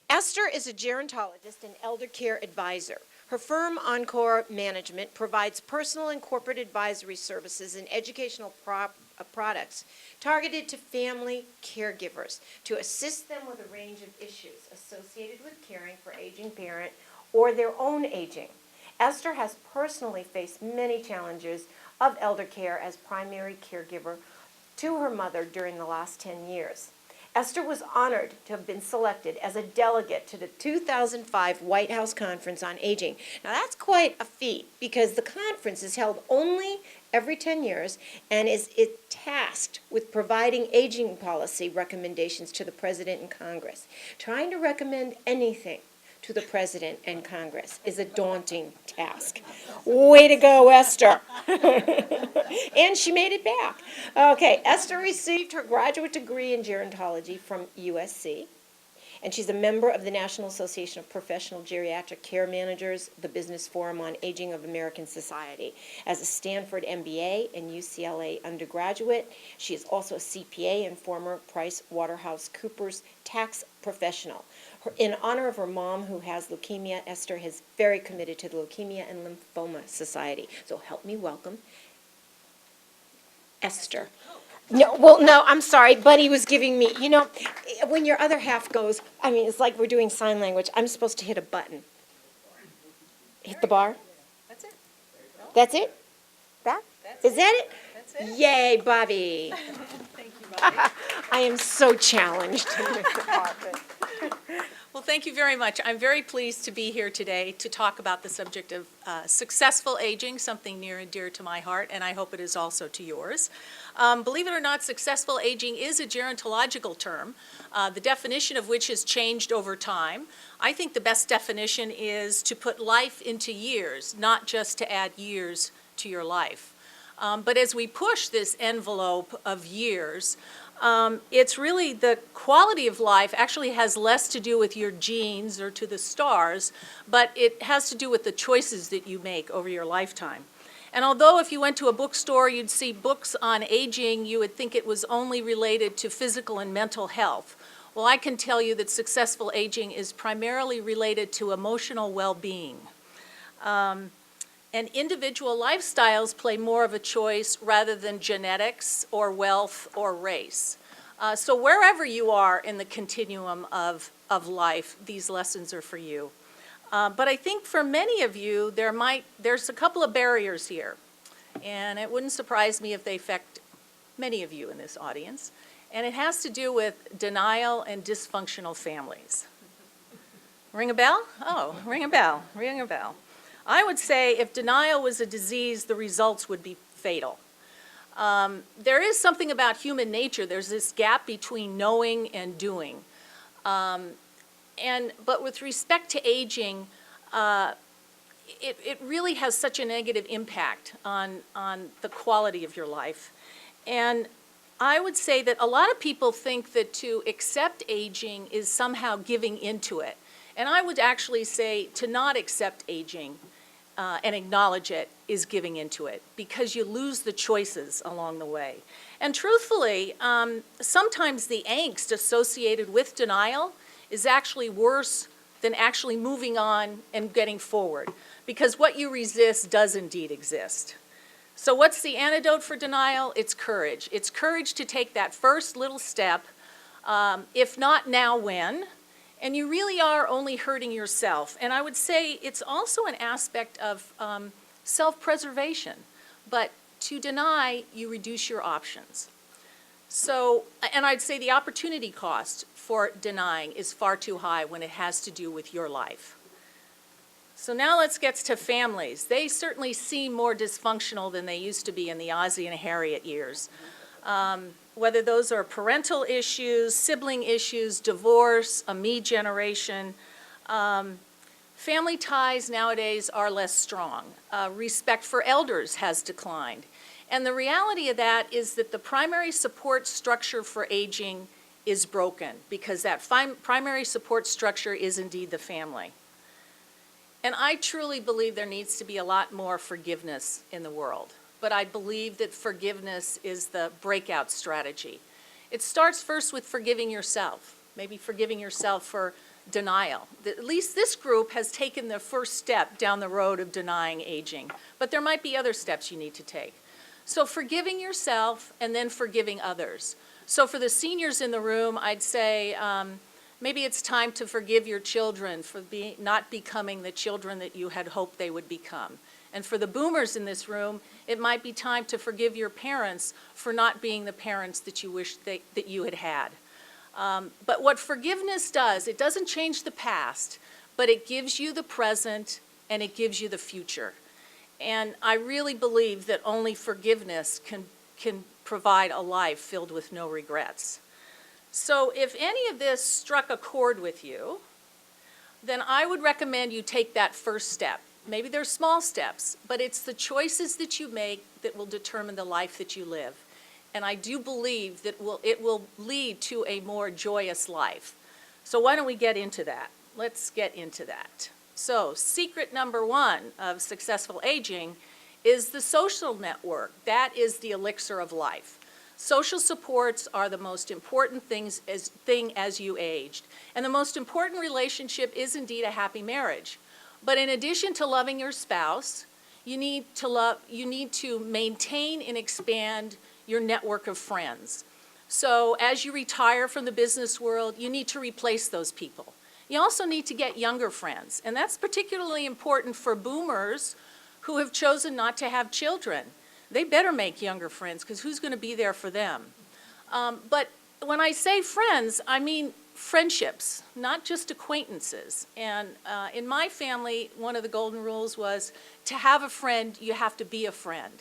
Esther is a gerontologist and eldercare advisor. Her firm, Encore Management, provides personal and corporate advisory services and educational products targeted to family caregivers to assist them with a range of issues associated with caring for aging parent or their own aging. Esther has personally faced many challenges of elder care as primary caregiver to her mother during the last 10 years. Esther was honored to have been selected as a delegate to the 2005 White House Conference on Aging. Now that's quite a feat because the conference is held only every 10 years and is tasked with providing aging policy recommendations to the President and Congress. Trying to recommend anything to the President and Congress is a daunting task. Way to go, Esther. And she made it back. Okay, Esther received her graduate degree in gerontology from USC, and she's a member of the National Association of Professional Geriatric Care Managers, the Business Forum on Aging of American Society. As a Stanford MBA and UCLA undergraduate, she is also a CPA and former PricewaterhouseCoopers tax professional. In honor of her mom, who has leukemia, Esther is very committed to the Leukemia and Lymphoma Society. So help me welcome Esther. No, I'm sorry. Buddy was giving me, when your other half goes, it's like we're doing sign language. I'm supposed to hit a button. Hit the bar? That's it. That's it? Is that it? That's it. Yay, Bobby. Thank you, Bobby. I am so challenged in this department. Well, thank you very much. I'm very pleased to be here today to talk about the subject of successful aging, something near and dear to my heart, and I hope it is also to yours. Believe it or not, successful aging is a gerontological term, the definition of which has changed over time. I think the best definition is to put life into years, not just to add years to your life. But as we push this envelope of years, it's really the quality of life actually has less to do with your genes or to the stars, but it has to do with the choices that you make over your lifetime. And although if you went to a bookstore, you'd see books on aging, you would think it was only related to physical and mental health. Well, I can tell you that successful aging is primarily related to emotional well-being. And individual lifestyles play more of a choice rather than genetics or wealth or race. So wherever you are in the continuum of life, these lessons are for you. But I think for many of you, there's a couple of barriers here. And it wouldn't surprise me if they affect many of you in this audience. And it has to do with denial and dysfunctional families. Ring a bell? Oh, ring a bell, ring a bell. I would say if denial was a disease, the results would be fatal. There is something about human nature. There's this gap between knowing and doing. But with respect to aging, it really has such a negative impact on the quality of your life. And I would say that a lot of people think that to accept aging is somehow giving into it. And I would actually say to not accept aging and acknowledge it is giving into it, because you lose the choices along the way. And truthfully, sometimes the angst associated with denial is actually worse than actually moving on and getting forward, because what you resist does indeed exist. So what's the antidote for denial? It's courage. It's courage to take that first little step, if not now, when? And you really are only hurting yourself. And I would say it's also an aspect of self-preservation. But to deny, you reduce your options. So, and I'd say the opportunity cost for denying is far too high when it has to do with your life. So now let's get to families. They certainly seem more dysfunctional than they used to be in the Ozzie and Harriet years. Whether those are parental issues, sibling issues, divorce, a me generation, family ties nowadays are less strong. Respect for elders has declined. And the reality of that is that the primary support structure for aging is broken, because that primary support structure is indeed the family. And I truly believe there needs to be a lot more forgiveness in the world. But I believe that forgiveness is the breakout strategy. It starts first with forgiving yourself, maybe forgiving yourself for denial. At least this group has taken the first step down the road of denying aging, but there might be other steps you need to take. So forgiving yourself and then forgiving others. So for the seniors in the room, I'd say maybe it's time to forgive your children for not becoming the children that you had hoped they would become. And for the boomers in this room, it might be time to forgive your parents for not being the parents that you wish that you had had. But what forgiveness does, it doesn't change the past, but it gives you the present and it gives you the future. And I really believe that only forgiveness can provide a life filled with no regrets. So if any of this struck a chord with you, then I would recommend you take that first step. Maybe they're small steps, but it's the choices that you make that will determine the life that you live. And I do believe that it will lead to a more joyous life. So why don't we get into that? Let's get into that. So secret number one of successful aging is the social network. That is the elixir of life. Social supports are the most important thing as you aged. And the most important relationship is indeed a happy marriage. But in addition to loving your spouse, you need to maintain and expand your network of friends. So as you retire from the business world, you need to replace those people. You also need to get younger friends, and that's particularly important for boomers who have chosen not to have children. They better make younger friends, because who's going to be there for them? But when I say friends, I mean friendships, not just acquaintances. And in my family, one of the golden rules was to have a friend, you have to be a friend.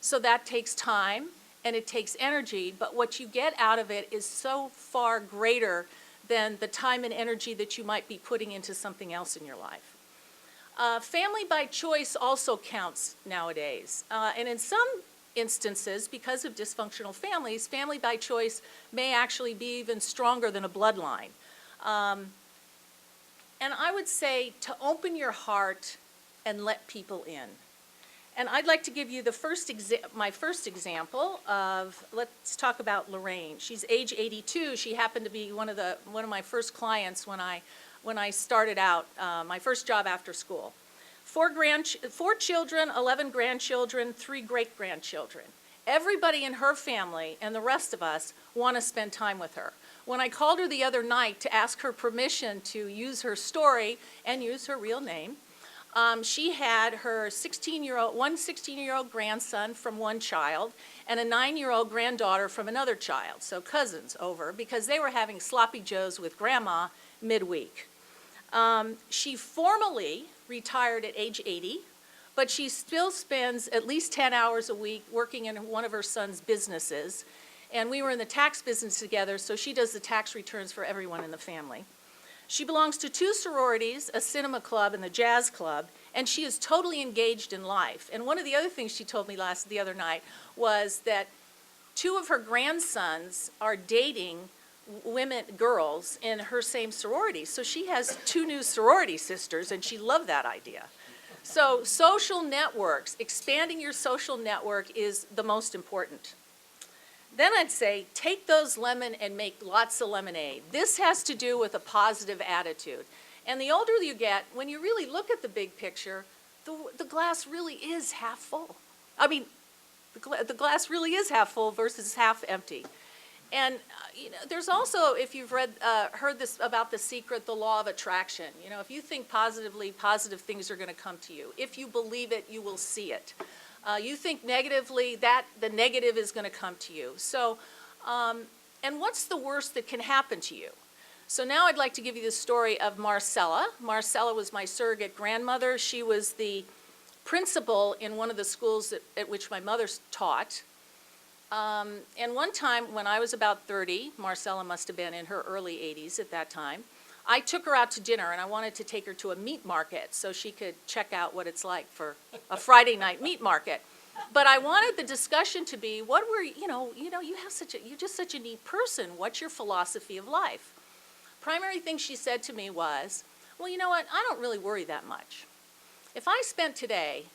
So that takes time and it takes energy, but what you get out of it is so far greater than the time and energy that you might be putting into something else in your life. Family by choice also counts nowadays. And in some instances, because of dysfunctional families, family by choice may actually be even stronger than a bloodline. And I would say to open your heart and let people in. And I'd like to give you my first example of, let's talk about Lorraine. She's age 82. She happened to be one of my first clients when I started out, my first job after school. 4 children, 11 grandchildren, 3 great-grandchildren. Everybody in her family and the rest of us want to spend time with her. When I called her the other night to ask her permission to use her story and use her real name, she had her 16-year-old grandson from one child and a 9-year-old granddaughter from another child, so cousins over, because they were having sloppy joes with grandma midweek. She formally retired at age 80, but she still spends at least 10 hours a week working in one of her son's businesses. And we were in the tax business together, so she does the tax returns for everyone in the family. She belongs to 2 sororities, a cinema club and the jazz club, and she is totally engaged in life. And one of the other things she told me the other night was that 2 of her grandsons are dating girls in her same sorority. So she has 2 new sorority sisters, and she loved that idea. So social networks, expanding your social network is the most important. Then I'd say, take those lemons and make lots of lemonade. This has to do with a positive attitude. And the older you get, when you really look at the big picture, the glass really is half full. I mean, the glass really is half full versus half empty. And there's also, if you've heard this about The Secret, the law of attraction. If you think positively, positive things are going to come to you. If you believe it, you will see it. You think negatively, the negative is going to come to you. So, and what's the worst that can happen to you? So now I'd like to give you the story of Marcella. Marcella was my surrogate grandmother. She was the principal in one of the schools at which my mother taught. And one time when I was about 30, Marcella must have been in her early 80s at that time, I took her out to dinner, and I wanted to take her to a meat market so she could check out what it's like for a Friday night meat market. But I wanted the discussion to be, you're just such a neat person. What's your philosophy of life? Primary thing she said to me was, well, you know what, I don't really worry that much. If I spent today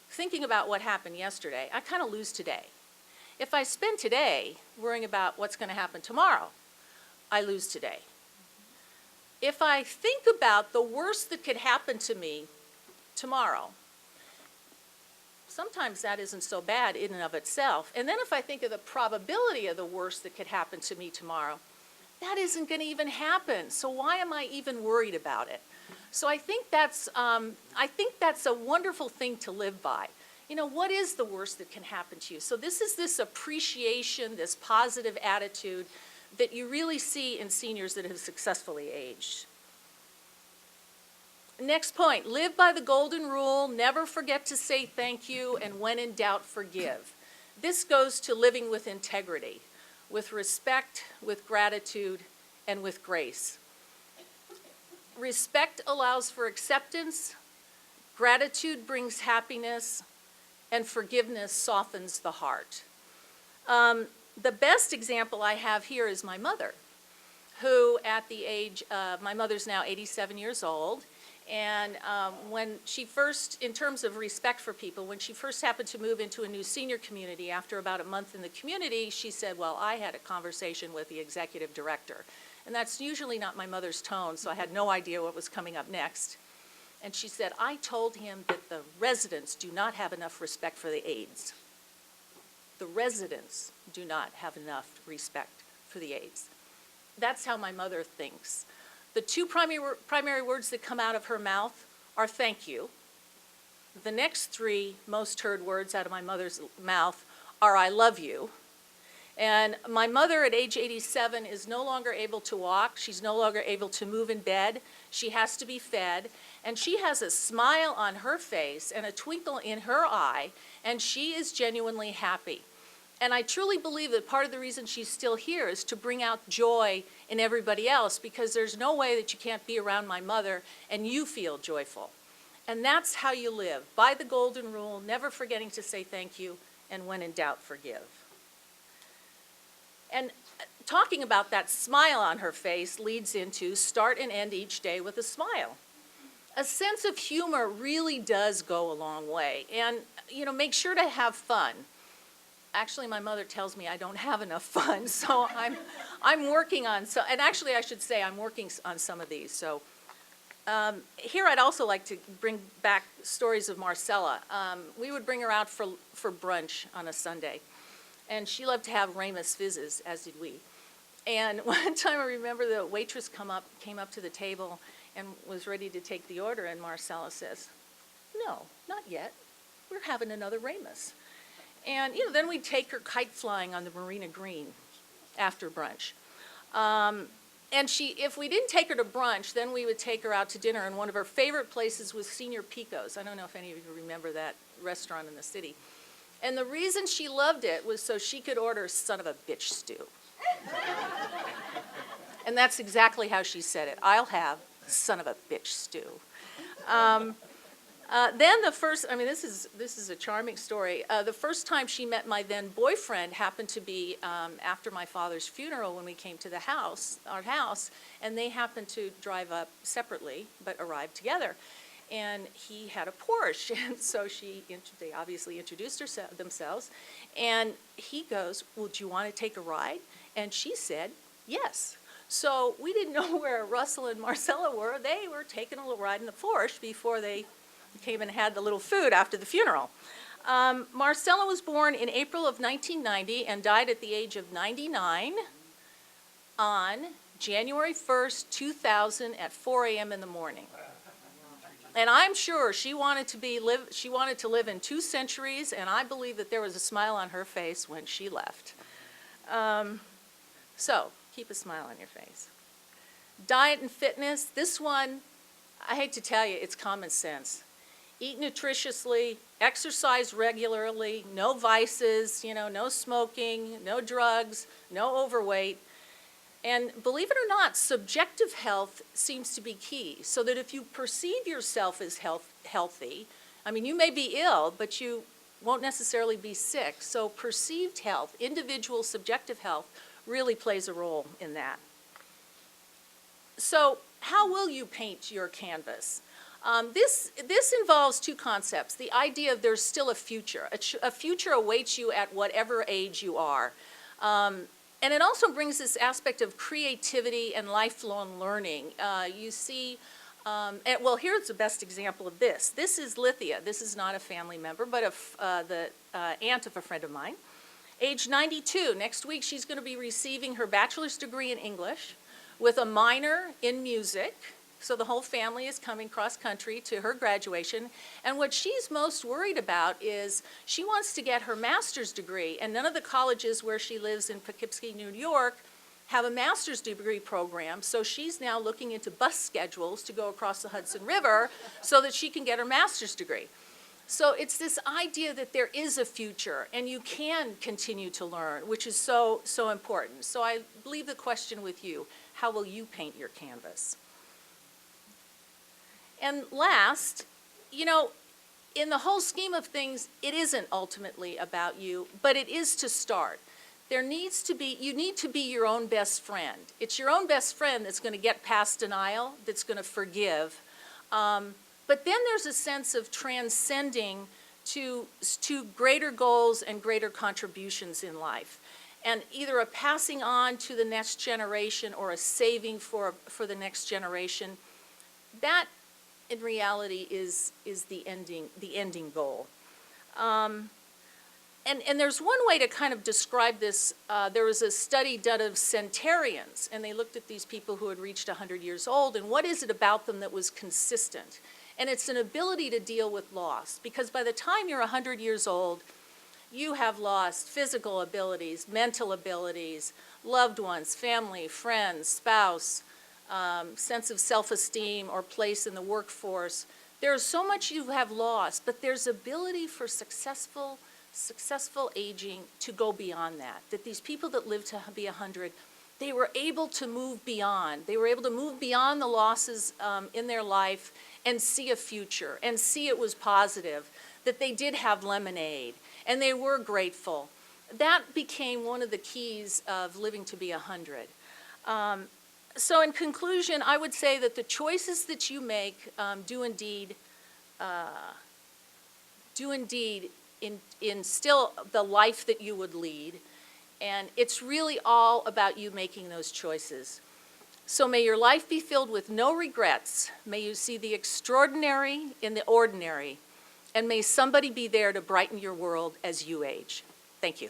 thinking about what happened yesterday, I kind of lose today. If I spend today worrying about what's going to happen tomorrow, I lose today. if I think about the worst that could happen to me tomorrow, sometimes that isn't so bad in and of itself. And then if I think of the probability of the worst that could happen to me tomorrow, that isn't going to even happen. So why am I even worried about it? So I think that's a wonderful thing to live by. You know, what is the worst that can happen to you? So this is this appreciation, this positive attitude that you really see in seniors that have successfully aged. Next point, live by the golden rule, never forget to say thank you, and when in doubt, forgive. This goes to living with integrity, with respect, with gratitude, and with grace. Respect allows for acceptance, gratitude brings happiness, and forgiveness softens the heart. The best example I have here is my mother, who at the age, my mother's now 87 years old, and when she first, in terms of respect for people, when she first happened to move into a new senior community, after about a month in the community, she said, well, I had a conversation with the executive director. And that's usually not my mother's tone, so I had no idea what was coming up next. And she said, I told him that the residents do not have enough respect for the aides. The residents do not have enough respect for the aides. That's how my mother thinks. The two primary words that come out of her mouth are thank you. The next three most heard words out of my mother's mouth are I love you. And my mother at age 87 is no longer able to walk. She's no longer able to move in bed. She has to be fed. And she has a smile on her face and a twinkle in her eye, and she is genuinely happy. And I truly believe that part of the reason she's still here is to bring out joy in everybody else, because there's no way that you can't be around my mother and you feel joyful. And that's how you live, by the golden rule, never forgetting to say thank you, and when in doubt, forgive. And talking about that smile on her face leads into start and end each day with a smile. A sense of humor really does go a long way. And, you know, make sure to have fun. Actually, my mother tells me I don't have enough fun, so I'm working on some, and actually I should say I'm working on some of these. So here I'd also like to bring back stories of Marcella. We would bring her out for brunch on a Sunday, and she loved to have Ramus fizzes, as did we. And one time I remember the waitress came up to the table and was ready to take the order, and Marcella says, no, not yet. We're having another Ramus. And, you know, then we'd take her kite flying on the Marina Green after brunch. And if we didn't take her to brunch, then we would take her out to dinner, and one of her favorite places was Senior Pico's. I don't know if any of you remember that restaurant in the city. And the reason she loved it was so she could order son of a bitch stew. And that's exactly how she said it. I'll have son of a bitch stew. Then the first, I mean, this is a charming story. The first time she met my then boyfriend happened to be after my father's funeral when we came to our house, and they happened to drive up separately, but arrived together. And he had a Porsche, and so they obviously introduced themselves, and he goes, well, do you want to take a ride? And she said, yes. So we didn't know where Russell and Marcella were. They were taking a little ride in the Porsche before they came and had the little food after the funeral. Marcella was born in April of 1990 and died at the age of 99 on January 1st, 2000 at 4 a.m. in the morning. And I'm sure she wanted to live in 2 centuries, and I believe that there was a smile on her face when she left. So keep a smile on your face. Diet and fitness, this one, I hate to tell you, it's common sense. Eat nutritiously, exercise regularly, no vices, no smoking, no drugs, no overweight. And believe it or not, subjective health seems to be key, so that if you perceive yourself as healthy, I mean, you may be ill, but you won't necessarily be sick. So perceived health, individual subjective health, really plays a role in that. So how will you paint your canvas? This involves 2 concepts. The idea of there's still a future. A future awaits you at whatever age you are. And it also brings this aspect of creativity and lifelong learning. You see, well, here's the best example of this. This is Lithia. This is not a family member, but the aunt of a friend of mine. Age 92, next week she's going to be receiving her bachelor's degree in English with a minor in music. So the whole family is coming cross-country to her graduation. And what she's most worried about is she wants to get her master's degree. And none of the colleges where she lives in Poughkeepsie, New York, have a master's degree program. So she's now looking into bus schedules to go across the Hudson River so that she can get her master's degree. So it's this idea that there is a future and you can continue to learn, which is so, so important. So I leave the question with you. How will you paint your canvas? And last, you know, in the whole scheme of things, it isn't ultimately about you, but it is to start. You need to be your own best friend. It's your own best friend that's going to get past denial, that's going to forgive. But then there's a sense of transcending to greater goals and greater contributions in life. And either a passing on to the next generation or a saving for the next generation. That, in reality, is the ending goal. And there's one way to kind of describe this. There was a study done of centenarians, and they looked at these people who had reached 100 years old, and what is it about them that was consistent? And it's an ability to deal with loss, because by the time you're 100 years old, you have lost physical abilities, mental abilities, loved ones, family, friends, spouse, sense of self-esteem or place in the workforce. There's so much you have lost, but there's ability for successful aging to go beyond that. That these people that lived to be 100, they were able to move beyond. They were able to move beyond the losses in their life and see a future and see it was positive, that they did have lemonade and they were grateful. That became one of the keys of living to be 100. So in conclusion, I would say that the choices that you make do indeed instill the life that you would lead. And it's really all about you making those choices. So may your life be filled with no regrets. May you see the extraordinary in the ordinary. And may somebody be there to brighten your world as you age. Thank you.